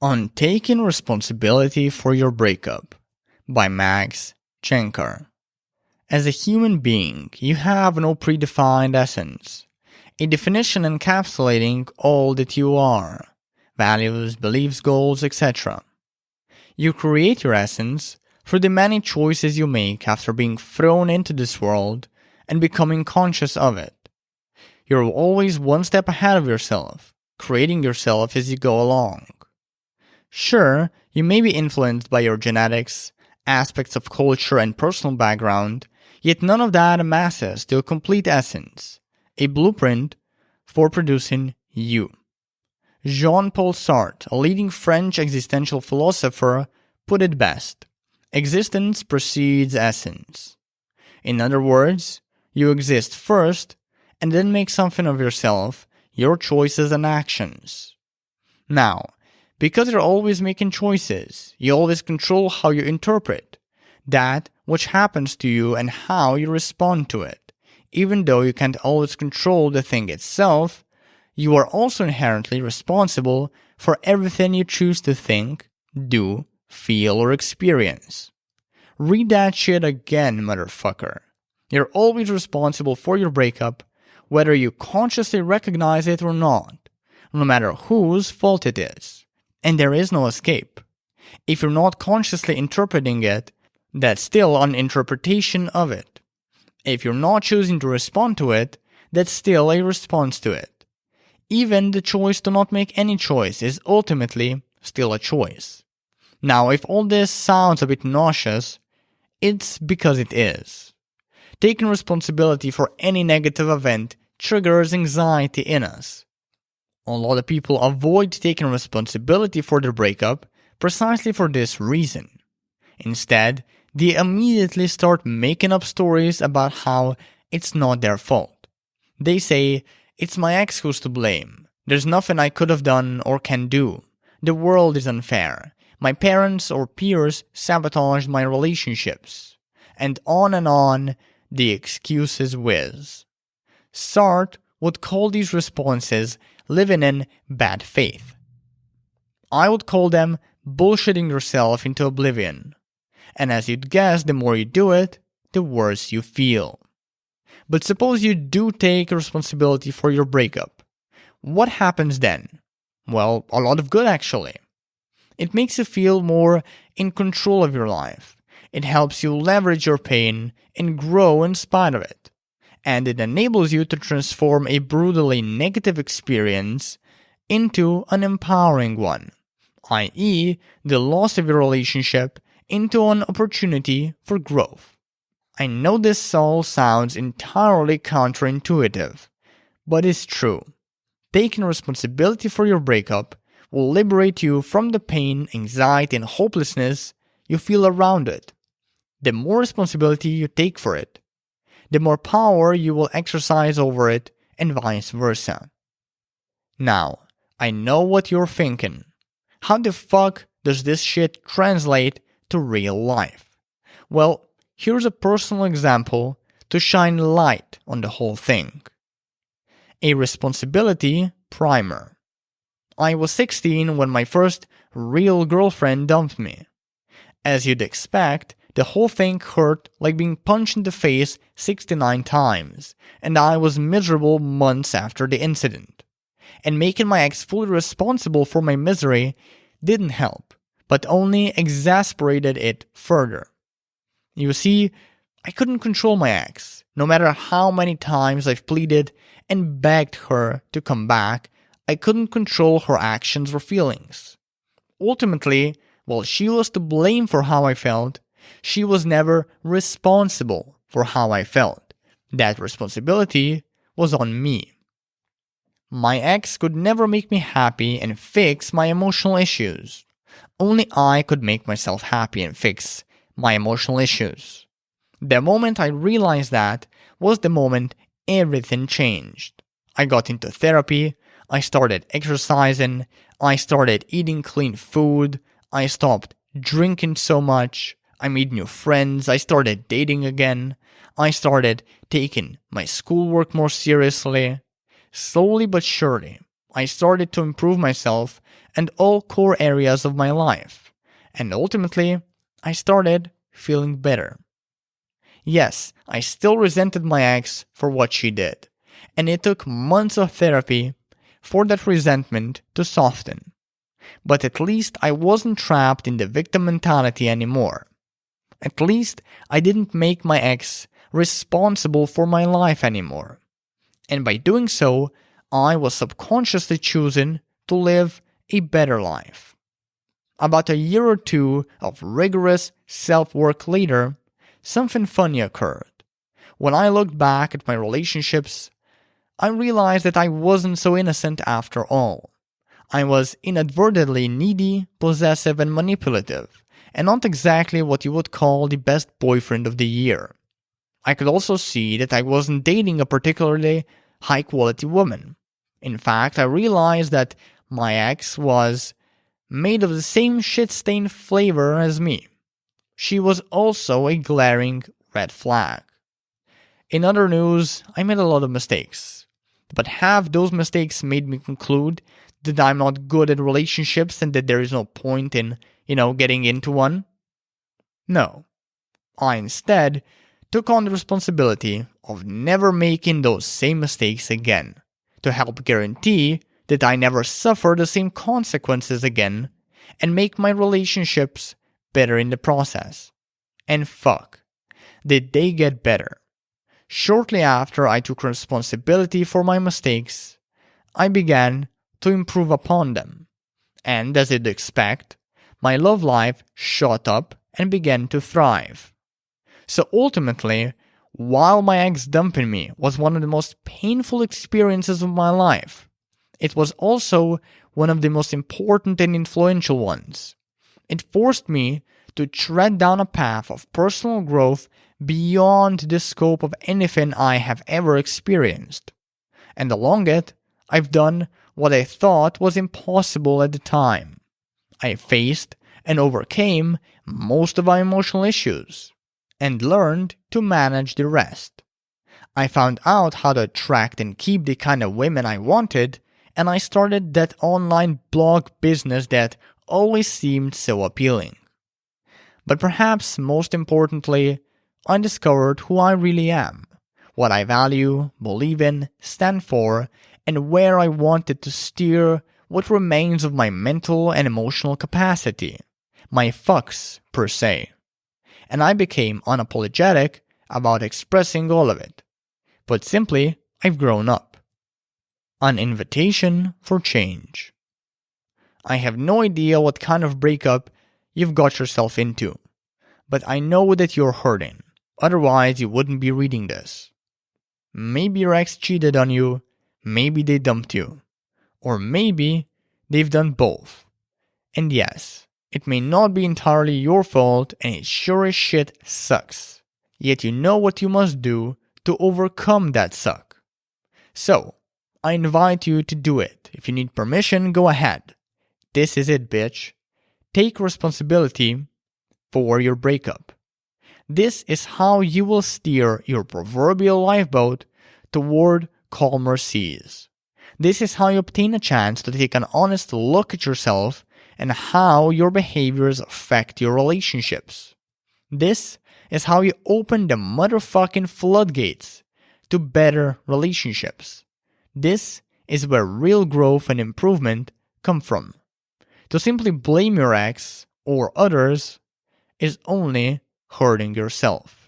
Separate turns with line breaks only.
On Taking Responsibility for Your Breakup by Jancar. As a human being, you have no predefined essence, a definition encapsulating all that you are, values, beliefs, goals, etc. You create your essence through the many choices you make after being thrown into this world and becoming conscious of it. You're always one step ahead of yourself, creating yourself as you go along. Sure, you may be influenced by your genetics, aspects of culture and personal background, yet none of that amasses to a complete essence, a blueprint for producing you. Jean-Paul Sartre, a leading French existential philosopher, put it best: existence precedes essence. In other words, you exist first, and then make something of yourself, your choices and actions. Now, because you're always making choices, you always control how you interpret that which happens to you and how you respond to it. Even though you can't always control the thing itself, you are also inherently responsible for everything you choose to think, do, feel, or experience. Read that shit again, motherfucker. You're always responsible for your breakup, whether you consciously recognize it or not, no matter whose fault it is. And there is no escape. If you're not consciously interpreting it, that's still an interpretation of it. If you're not choosing to respond to it, that's still a response to it. Even the choice to not make any choice is ultimately still a choice. Now, if all this sounds a bit nauseous, it's because it is. Taking responsibility for any negative event triggers anxiety in us. A lot of people avoid taking responsibility for their breakup precisely for this reason. Instead, they immediately start making up stories about how it's not their fault. They say, "It's my ex who's to blame. There's nothing I could have done or can do. The world is unfair. My parents or peers sabotaged my relationships." And on the excuses whiz. Sartre would call these responses living in bad faith. I would call them bullshitting yourself into oblivion. And as you'd guess, the more you do it, the worse you feel. But suppose you do take responsibility for your breakup. What happens then? Well, a lot of good actually. It makes you feel more in control of your life. It helps you leverage your pain and grow in spite of it. And it enables you to transform a brutally negative experience into an empowering one, i.e., the loss of your relationship into an opportunity for growth. I know this all sounds entirely counterintuitive, but it's true. Taking responsibility for your breakup will liberate you from the pain, anxiety, and hopelessness you feel around it. The more responsibility you take for it, the more power you will exercise over it, and vice versa. Now, I know what you're thinking. How the fuck does this shit translate to real life? Well, here's a personal example to shine light on the whole thing. A responsibility primer. I was 16 when my first real girlfriend dumped me. As you'd expect, the whole thing hurt like being punched in the face 69 times, and I was miserable months after the incident. And making my ex fully responsible for my misery didn't help, but only exasperated it further. You see, I couldn't control my ex. No matter how many times I've pleaded and begged her to come back, I couldn't control her actions or feelings. Ultimately, while she was to blame for how I felt, she was never responsible for how I felt. That responsibility was on me. My ex could never make me happy and fix my emotional issues. Only I could make myself happy and fix my emotional issues. The moment I realized that was the moment everything changed. I got into therapy, I started exercising, I started eating clean food, I stopped drinking so much, I made new friends, I started dating again, I started taking my schoolwork more seriously. Slowly but surely, I started to improve myself and all core areas of my life, and ultimately, I started feeling better. Yes, I still resented my ex for what she did, and it took months of therapy for that resentment to soften. But at least I wasn't trapped in the victim mentality anymore. At least I didn't make my ex responsible for my life anymore. And by doing so, I was subconsciously choosing to live a better life. About a year or two of rigorous self-work later, something funny occurred. When I looked back at my relationships, I realized that I wasn't so innocent after all. I was inadvertently needy, possessive, and manipulative, and not exactly what you would call the best boyfriend of the year. I could also see that I wasn't dating a particularly high-quality woman. In fact, I realized that my ex was made of the same shit-stained flavor as me. She was also a glaring red flag. In other news, I made a lot of mistakes. But have those mistakes made me conclude that I'm not good at relationships and that there is no point in, getting into one? No. I instead took on the responsibility of never making those same mistakes again, to help guarantee that I never suffer the same consequences again, and make my relationships better in the process. And fuck, did they get better. Shortly after I took responsibility for my mistakes, I began to improve upon them. And as you'd expect, my love life shot up and began to thrive. So ultimately, while my ex dumping me was one of the most painful experiences of my life, it was also one of the most important and influential ones. It forced me to tread down a path of personal growth beyond the scope of anything I have ever experienced. And along it, I've done what I thought was impossible at the time. I faced and overcame most of my emotional issues, and learned to manage the rest. I found out how to attract and keep the kind of women I wanted, and I started that online blog business that always seemed so appealing. But perhaps most importantly, I discovered who I really am, what I value, believe in, stand for, and where I wanted to steer what remains of my mental and emotional capacity, my fucks per se. And I became unapologetic about expressing all of it. But simply, I've grown up. An invitation for change. I have no idea what kind of breakup you've got yourself into, but I know that you're hurting. Otherwise, you wouldn't be reading this. Maybe your ex cheated on you, maybe they dumped you, or maybe they've done both. And yes, it may not be entirely your fault and it sure as shit sucks. Yet you know what you must do to overcome that suck. So, I invite you to do it. If you need permission, go ahead. This is it, bitch. Take responsibility for your breakup. This is how you will steer your proverbial lifeboat toward calmer seas. This is how you obtain a chance to take an honest look at yourself and how your behaviors affect your relationships. This is how you open the motherfucking floodgates to better relationships. This is where real growth and improvement come from. To simply blame your ex or others is only hurting yourself.